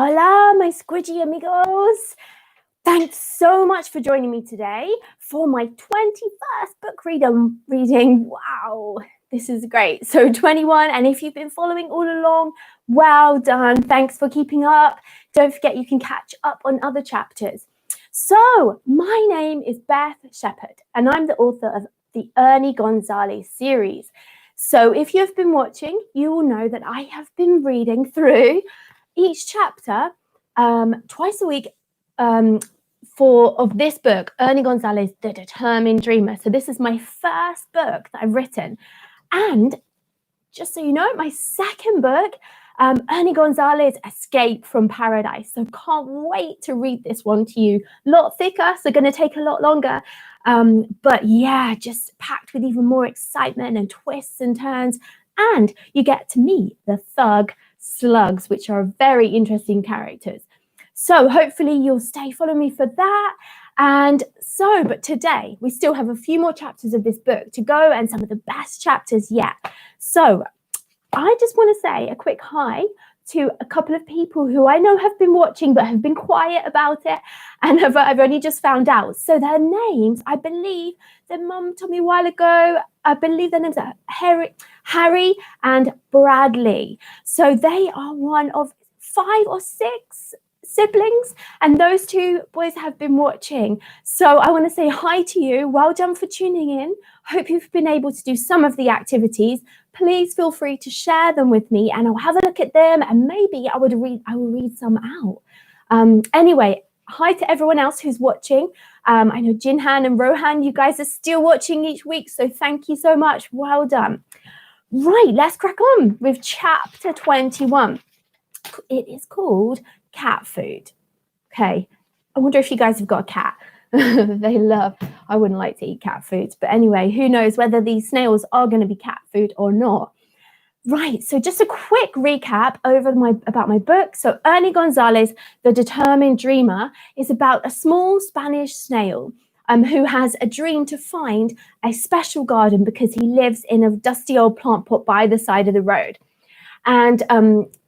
Hola, my squidgy amigos. Thanks so much for joining me today for my 21st book reading. Wow, this is great. So 21, and if you've been following all along, well done. Thanks for keeping up. Don't forget you can catch up on other chapters. So my name is Beth Shepherd, and I'm the author of the Ernie Gonzalez series. So if you've been watching, you will know that I have been reading through each chapter twice a week of this book, Ernie Gonzalez, The Determined Dreamer. So this is my first book that I've written. And just so you know, my second book, Ernie Gonzalez, Escape from Paradise. So can't wait to read this one to you. A lot thicker, so going to take a lot longer. But yeah, just packed with even more excitement and twists and turns. And you get to meet the thug slugs, which are very interesting characters. So hopefully you'll stay following me for that. But today we still have a few more chapters of this book to go and some of the best chapters yet. So I just want to say a quick hi to a couple of people who I know have been watching but have been quiet about it and I've only just found out. So their names, I believe their mum told me a while ago, I believe their names are Harry and Bradley. So they are one of 5 or 6 siblings, and those 2 boys have been watching. So I want to say hi to you. Well done for tuning in. Hope you've been able to do some of the activities. Please feel free to share them with me and I'll have a look at them and maybe I will read some out. Anyway, hi to everyone else who's watching. I know Jinhan and Rohan, you guys are still watching each week, so thank you so much. Well done. Right, let's crack on with chapter 21. It is called Cat Food. Okay, I wonder if you guys have got a cat. I wouldn't like to eat cat food, but anyway, who knows whether these snails are going to be cat food or not. Right, so just a quick recap about my book. So Ernie Gonzalez, The Determined Dreamer, is about a small Spanish snail who has a dream to find a special garden because he lives in a dusty old plant pot by the side of the road. And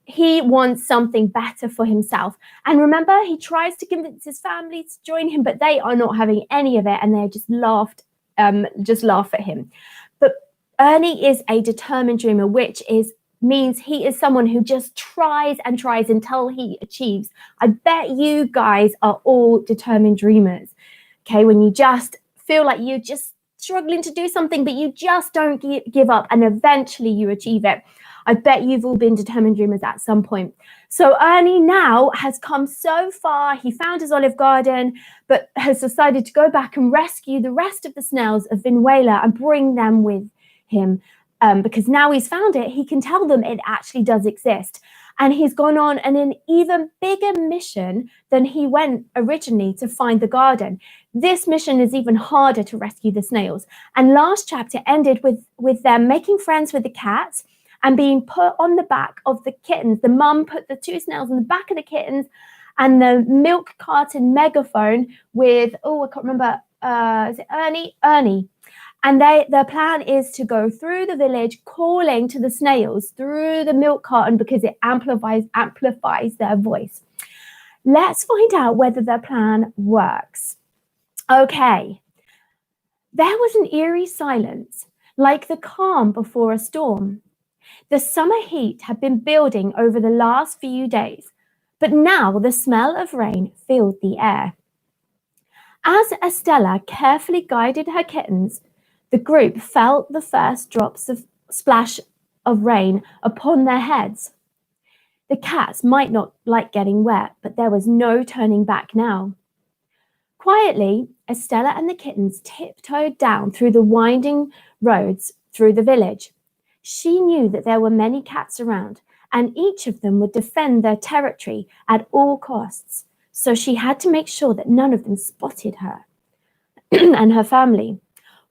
he wants something better for himself. And remember, he tries to convince his family to join him, but they are not having any of it, and they just laugh at him. But Ernie is a determined dreamer, which means he is someone who just tries and tries until he achieves. I bet you guys are all determined dreamers. Okay, when you just feel like you're just struggling to do something, but you just don't give up, and eventually you achieve it. I bet you've all been determined dreamers at some point. So Ernie now has come so far. He found his olive garden, but has decided to go back and rescue the rest of the snails of Venezuela and bring them with him. Because now he's found it, he can tell them it actually does exist. And he's gone on an even bigger mission than he went originally to find the garden. This mission is even harder to rescue the snails. And last chapter ended with them making friends with the cats and being put on the back of the kittens. The mum put the 2 snails on the back of the kittens and the milk carton megaphone with, I can't remember, is it Ernie? Ernie. And their plan is to go through the village calling to the snails through the milk carton because it amplifies their voice. Let's find out whether their plan works. Okay. There was an eerie silence, like the calm before a storm. The summer heat had been building over the last few days, but now the smell of rain filled the air. As Estella carefully guided her kittens, the group felt the first splash of rain upon their heads. The cats might not like getting wet, but there was no turning back now. Quietly, Estella and the kittens tiptoed down through the winding roads through the village. She knew that there were many cats around, and each of them would defend their territory at all costs, so she had to make sure that none of them spotted her and her family.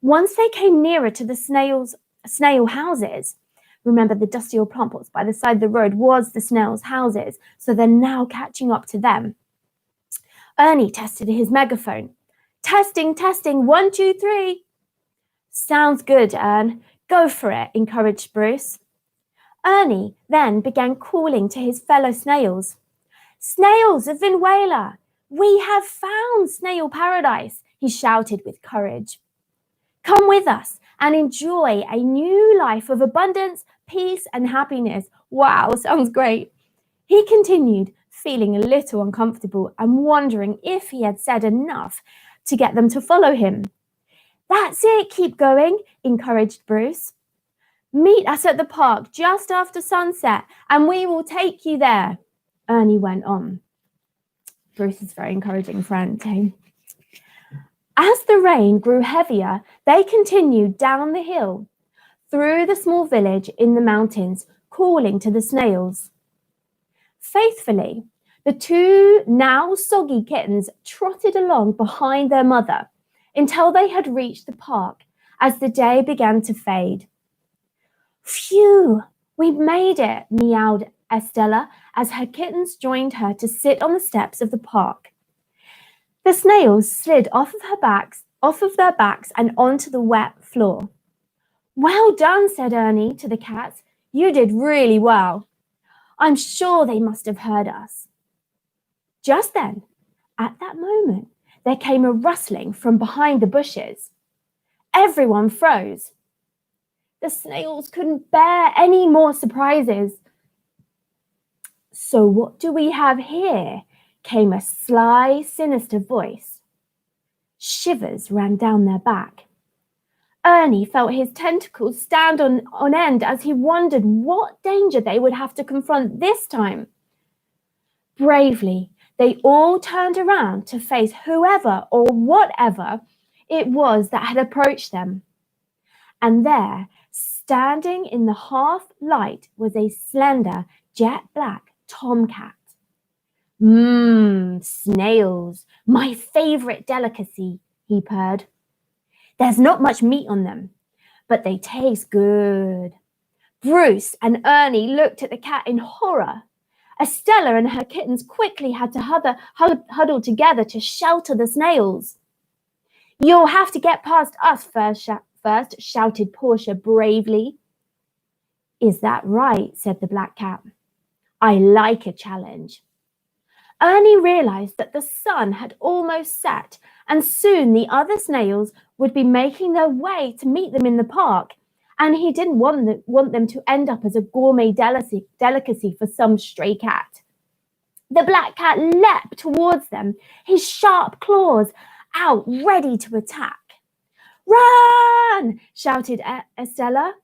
Once they came nearer to the snail houses, remember the dusty old plant pots by the side of the road was the snails' houses, so they're now catching up to them. Ernie tested his megaphone. Testing, 1, 2, 3. Sounds good, Ern. Go for it, encouraged Bruce. Ernie then began calling to his fellow snails. "Snails of Venezuela! We have found snail paradise," he shouted with courage. "Come with us and enjoy a new life of abundance, peace, and happiness." Wow, sounds great. He continued, feeling a little uncomfortable and wondering if he had said enough to get them to follow him. "That's it, keep going," encouraged Bruce. "Meet us at the park just after sunset and we will take you there," Ernie went on. Bruce is a very encouraging friend too. As the rain grew heavier, they continued down the hill, through the small village in the mountains, calling to the snails. Faithfully, the two now soggy kittens trotted along behind their mother until they had reached the park as the day began to fade. "Phew, we've made it," meowed Estella as her kittens joined her to sit on the steps of the park. The snails slid off of their backs and onto the wet floor. "Well done," said Ernie to the cats. "You did really well. I'm sure they must have heard us." Just then, at that moment, there came a rustling from behind the bushes. Everyone froze. The snails couldn't bear any more surprises. "So what do we have here?" came a sly, sinister voice. Shivers ran down their back. Ernie felt his tentacles stand on end as he wondered what danger they would have to confront this time. Bravely, they all turned around to face whoever or whatever it was that had approached them. And there, standing in the half light, was a slender, jet black tomcat. Snails, my favorite delicacy," he purred. "There's not much meat on them, but they taste good." Bruce and Ernie looked at the cat in horror. Estella and her kittens quickly had to huddle together to shelter the snails. "You'll have to get past us first, shouted Portia bravely. "Is that right?" said the black cat. "I like a challenge." Ernie realized that the sun had almost set, and soon the other snails would be making their way to meet them in the park, and he didn't want them to end up as a gourmet delicacy for some stray cat. The black cat leapt towards them, his sharp claws out, ready to attack. "Run!" shouted Estella.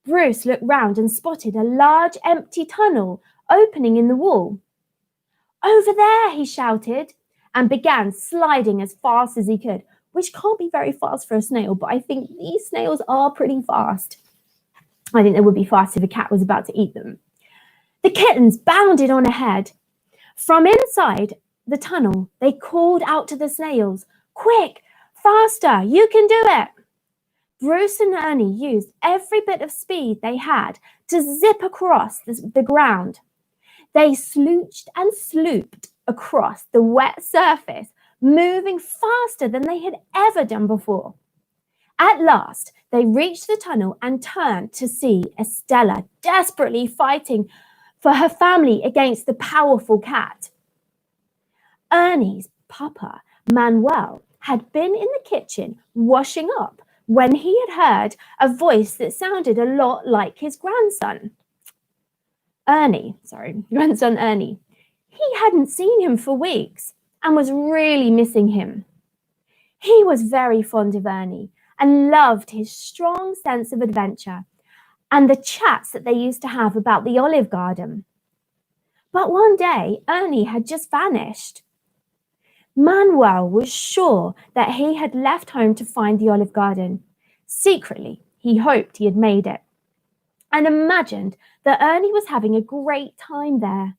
Bruce looked round and spotted a large empty tunnel opening in the wall. "Over there!" he shouted, and began sliding as fast as he could, which can't be very fast for a snail, but I think these snails are pretty fast. I think they would be fast if a cat was about to eat them. The kittens bounded on ahead. From inside the tunnel, they called out to the snails, "Quick, faster, you can do it!" Bruce and Ernie used every bit of speed they had to zip across the ground. They slooched and slooped across the wet surface, moving faster than they had ever done before. At last, they reached the tunnel and turned to see Estella desperately fighting for her family against the powerful cat. Ernie's papa, Manuel, had been in the kitchen washing up when he had heard a voice that sounded a lot like his grandson Ernie. He hadn't seen him for weeks and was really missing him. He was very fond of Ernie and loved his strong sense of adventure and the chats that they used to have about the olive garden. But one day, Ernie had just vanished. Manuel was sure that he had left home to find the olive garden. Secretly, he hoped he had made it and imagined that Ernie was having a great time there.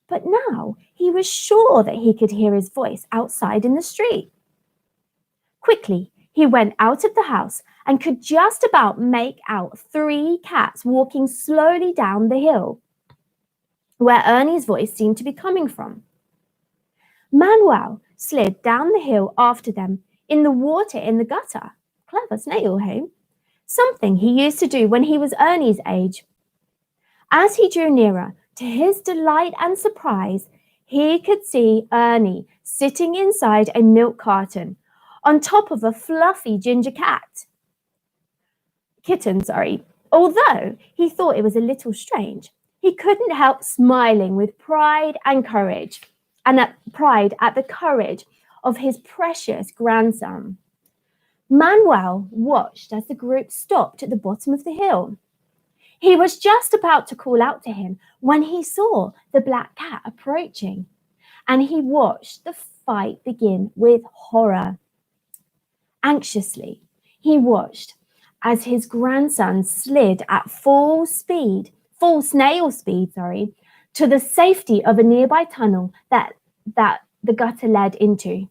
But now he was sure that he could hear his voice outside in the street. Quickly, he went out of the house and could just about make out 3 cats walking slowly down the hill, where Ernie's voice seemed to be coming from. Manuel slid down the hill after them in the water in the gutter. Clever snail, hey? Something he used to do when he was Ernie's age. As he drew nearer, to his delight and surprise, he could see Ernie sitting inside a milk carton on top of a fluffy ginger kitten. Although he thought it was a little strange, he couldn't help smiling with pride and courage, pride at the courage of his precious grandson. Manuel watched as the group stopped at the bottom of the hill. He was just about to call out to him when he saw the black cat approaching, and he watched the fight begin with horror. Anxiously, he watched as his grandson slid at full snail speed, to the safety of a nearby tunnel that the gutter led into.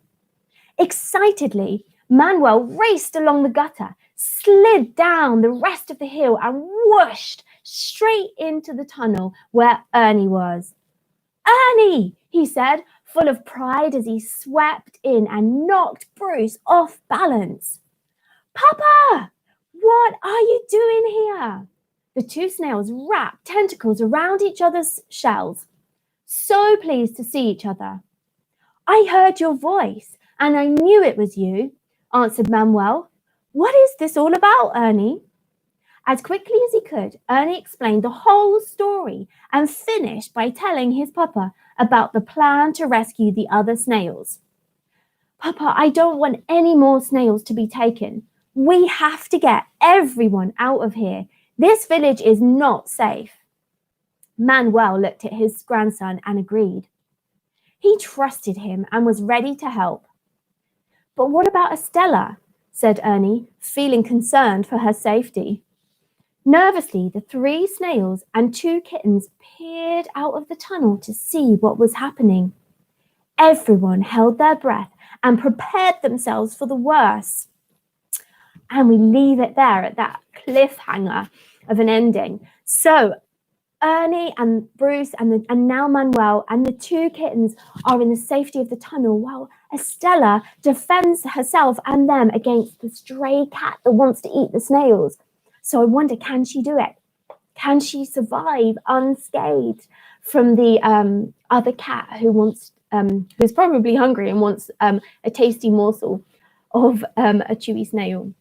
Excitedly, Manuel raced along the gutter, slid down the rest of the hill, and whooshed straight into the tunnel where Ernie was. "Ernie!" he said, full of pride as he swept in and knocked Bruce off balance. "Papa! What are you doing here?" The two snails wrapped tentacles around each other's shells, so pleased to see each other. "I heard your voice and I knew it was you," answered Manuel. "What is this all about, Ernie?" As quickly as he could, Ernie explained the whole story and finished by telling his papa about the plan to rescue the other snails. "Papa, I don't want any more snails to be taken. We have to get everyone out of here. This village is not safe." Manuel looked at his grandson and agreed. He trusted him and was ready to help. "But what about Estella?" said Ernie, feeling concerned for her safety. Nervously, the three snails and two kittens peered out of the tunnel to see what was happening. Everyone held their breath and prepared themselves for the worst. And we leave it there at that cliffhanger of an ending. So Ernie and Bruce and now Manuel and the two kittens are in the safety of the tunnel while Estella defends herself and them against the stray cat that wants to eat the snails. So I wonder, can she do it? Can she survive unscathed from the other cat who's probably hungry and wants a tasty morsel of a chewy snail?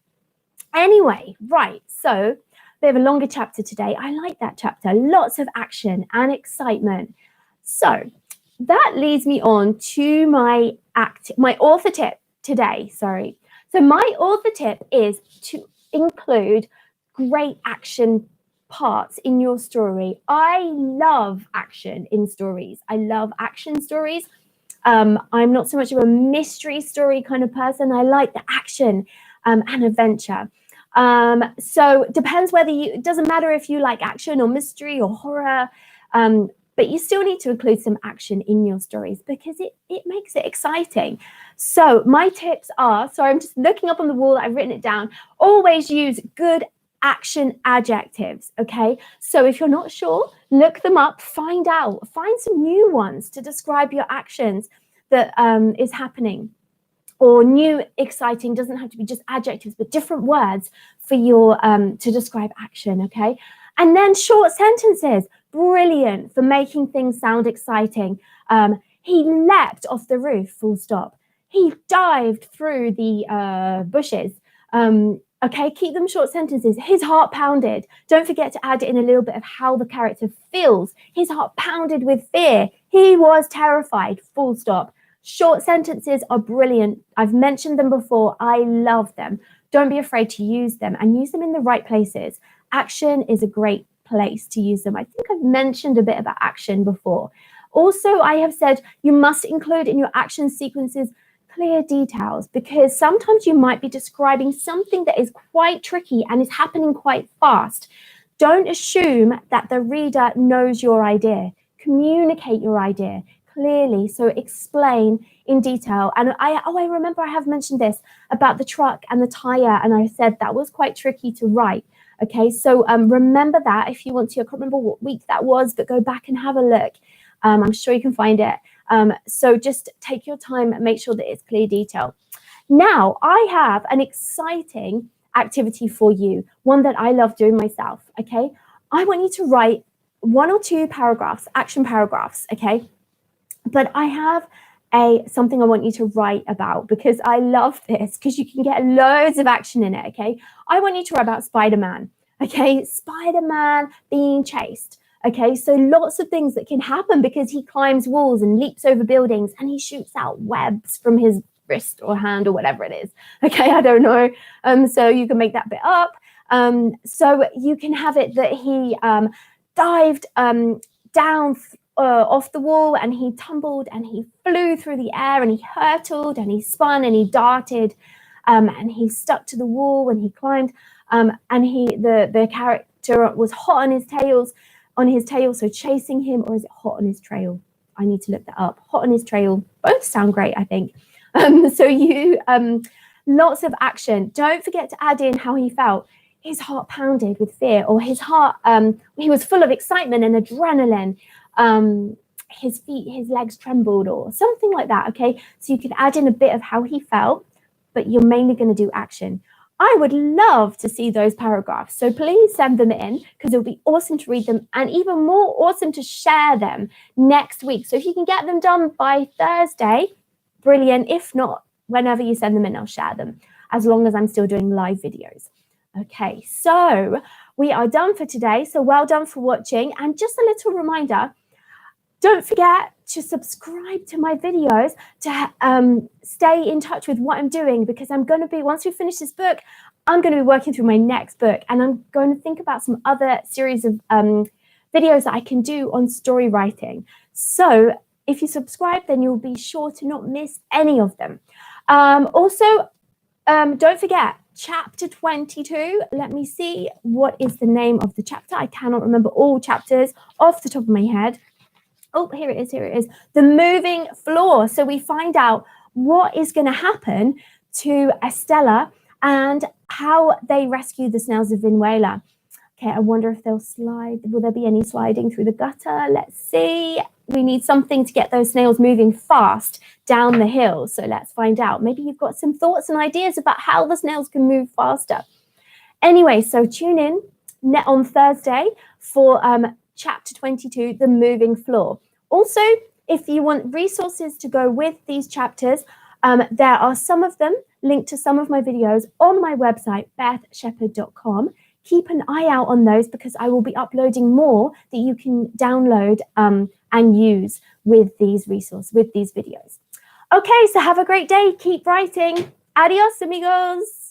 Anyway, right, so bit of a longer chapter today. I like that chapter. Lots of action and excitement. So that leads me on to my author tip today. So my author tip is to include great action parts in your story. I love action in stories. I love action stories. I'm not so much of a mystery story kind of person. I like the action and adventure. So depends it doesn't matter if you like action or mystery or horror, but you still need to include some action in your stories because it makes it exciting. So my tips are, I'm just looking up on the wall, I've written it down. Always use good action adjectives, okay? So if you're not sure, look them up, find some new ones to describe your actions that is happening. Or new, exciting, doesn't have to be just adjectives, but different words for your to describe action, okay? And then short sentences, brilliant for making things sound exciting. He leapt off the roof, full stop. He dived through the bushes. Okay, keep them short sentences. His heart pounded. Don't forget to add in a little bit of how the character feels. His heart pounded with fear. He was terrified, full stop. Short sentences are brilliant. I've mentioned them before. I love them. Don't be afraid to use them and use them in the right places. Action is a great place to use them. I think I've mentioned a bit about action before. Also, I have said you must include in your action sequences clear details because sometimes you might be describing something that is quite tricky and is happening quite fast. Don't assume that the reader knows your idea. Communicate your idea clearly, so explain in detail. And I remember I have mentioned this about the truck and the tire, and I said that was quite tricky to write. Okay, so remember that if you want to. I can't remember what week that was, but go back and have a look. I'm sure you can find it. So just take your time and make sure that it's clear detail. Now, I have an exciting activity for you, one that I love doing myself, okay? I want you to write 1 or 2 paragraphs, action paragraphs, okay? But I have something I want you to write about, because I love this, because you can get loads of action in it, okay? I want you to write about Spider-Man, okay? Spider-Man being chased, okay? So lots of things that can happen because he climbs walls and leaps over buildings and he shoots out webs from his wrist or hand or whatever it is, okay? I don't know. So you can make that bit up. So you can have it that he dived down off the wall, and he tumbled and he flew through the air and he hurtled and he spun and he darted, and he stuck to the wall and he climbed, and the character was hot on his tail, so chasing him, or is it hot on his trail? I need to look that up. Hot on his trail. Both sound great, I think. So you lots of action. Don't forget to add in how he felt. His heart pounded with fear, or his heart he was full of excitement and adrenaline. His legs trembled, or something like that, okay? So you could add in a bit of how he felt, but you're mainly going to do action. I would love to see those paragraphs, so please send them in, because it'll be awesome to read them, and even more awesome to share them next week. So if you can get them done by Thursday, brilliant. If not, whenever you send them in, I'll share them, as long as I'm still doing live videos. Okay, so we are done for today. So well done for watching, and just a little reminder, don't forget to subscribe to my videos to stay in touch with what I'm doing, because I'm going to be, once we finish this book, I'm going to be working through my next book, and I'm going to think about some other series of videos that I can do on story writing. So if you subscribe, then you'll be sure to not miss any of them. Also, don't forget, chapter 22, let me see, what is the name of the chapter? I cannot remember all chapters off the top of my head. Oh, here it is. The moving floor. So we find out what is going to happen to Estella and how they rescue the snails of Venezuela. Okay, I wonder if they'll slide. Will there be any sliding through the gutter? Let's see. We need something to get those snails moving fast down the hill. So let's find out. Maybe you've got some thoughts and ideas about how the snails can move faster. Anyway, so tune in on Thursday for chapter 22, the moving floor. Also, if you want resources to go with these chapters, there are some of them linked to some of my videos on my website, bethshepherd.com. Keep an eye out on those, because I will be uploading more that you can download and use with these resources, with these videos. Okay, so have a great day. Keep writing. Adios, amigos.